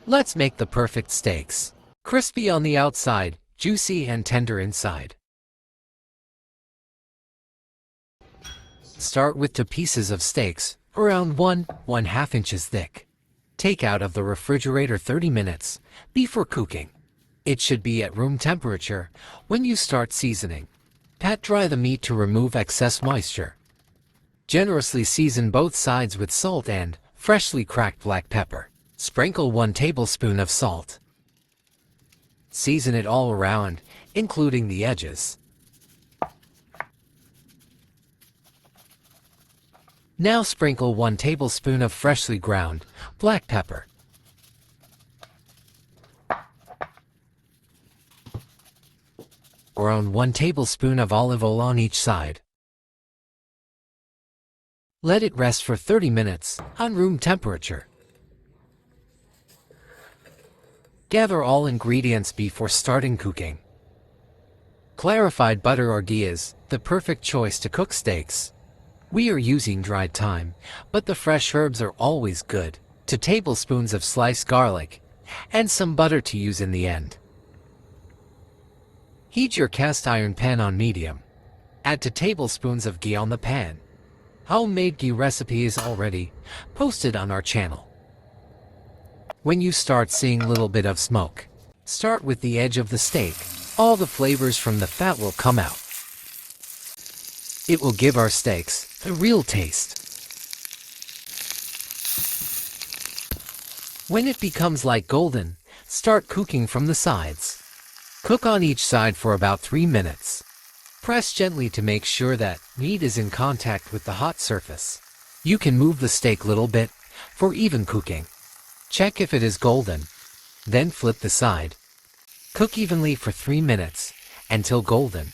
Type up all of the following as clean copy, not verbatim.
Let's make the perfect steaks. Crispy on the outside, juicy and tender inside. Start with 2 pieces of steaks, around 1.5 inches thick. Take out of the refrigerator 30 minutes before cooking. It should be at room temperature when you start seasoning. Pat dry the meat to remove excess moisture. Generously season both sides with salt and freshly cracked black pepper. Sprinkle 1 tablespoon of salt. Season it all around, including the edges. Now sprinkle 1 tablespoon of freshly ground black pepper. Around 1 tablespoon of olive oil on each side. Let it rest for 30 minutes on room temperature. Gather all ingredients before starting cooking. Clarified butter or ghee is the perfect choice to cook steaks. We are using dried thyme, but the fresh herbs are always good. 2 tablespoons of sliced garlic, and some butter to use in the end. Heat your cast iron pan on medium. Add 2 tablespoons of ghee on the pan. Homemade ghee recipe is already posted on our channel. When you start seeing a little bit of smoke, start with the edge of the steak. All the flavors from the fat will come out. It will give our steaks a real taste. When it becomes light golden, start cooking from the sides. Cook on each side for about 3 minutes. Press gently to make sure that meat is in contact with the hot surface. You can move the steak a little bit for even cooking. Check if it is golden. Then flip the side. Cook evenly for 3 minutes until golden.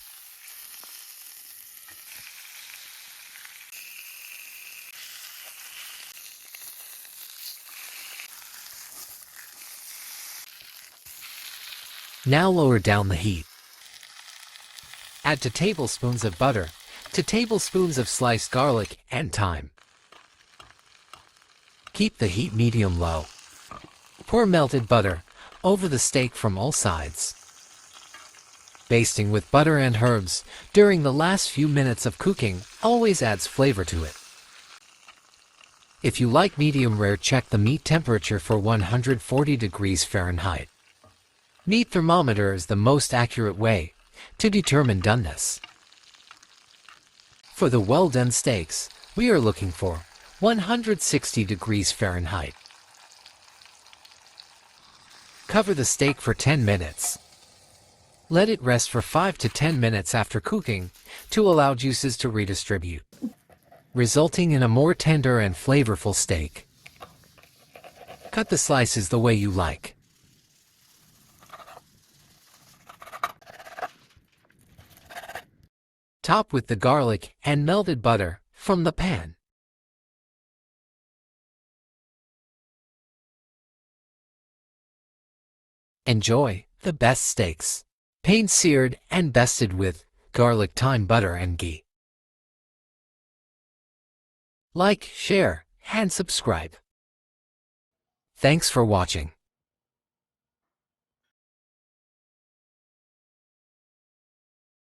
Now lower down the heat. Add 2 tablespoons of butter, 2 tablespoons of sliced garlic and thyme. Keep the heat medium-low. Pour melted butter over the steak from all sides. Basting with butter and herbs during the last few minutes of cooking always adds flavor to it. If you like medium rare, check the meat temperature for 140 degrees Fahrenheit. Meat thermometer is the most accurate way to determine doneness. For the well-done steaks, we are looking for 160 degrees Fahrenheit. Cover the steak for 10 minutes. Let it rest for 5 to 10 minutes after cooking to allow juices to redistribute, resulting in a more tender and flavorful steak. Cut the slices the way you like. Top with the garlic and melted butter from the pan. Enjoy the best steaks, pan-seared and basted with garlic, thyme, butter, and ghee. Like, share, and subscribe. Thanks for watching.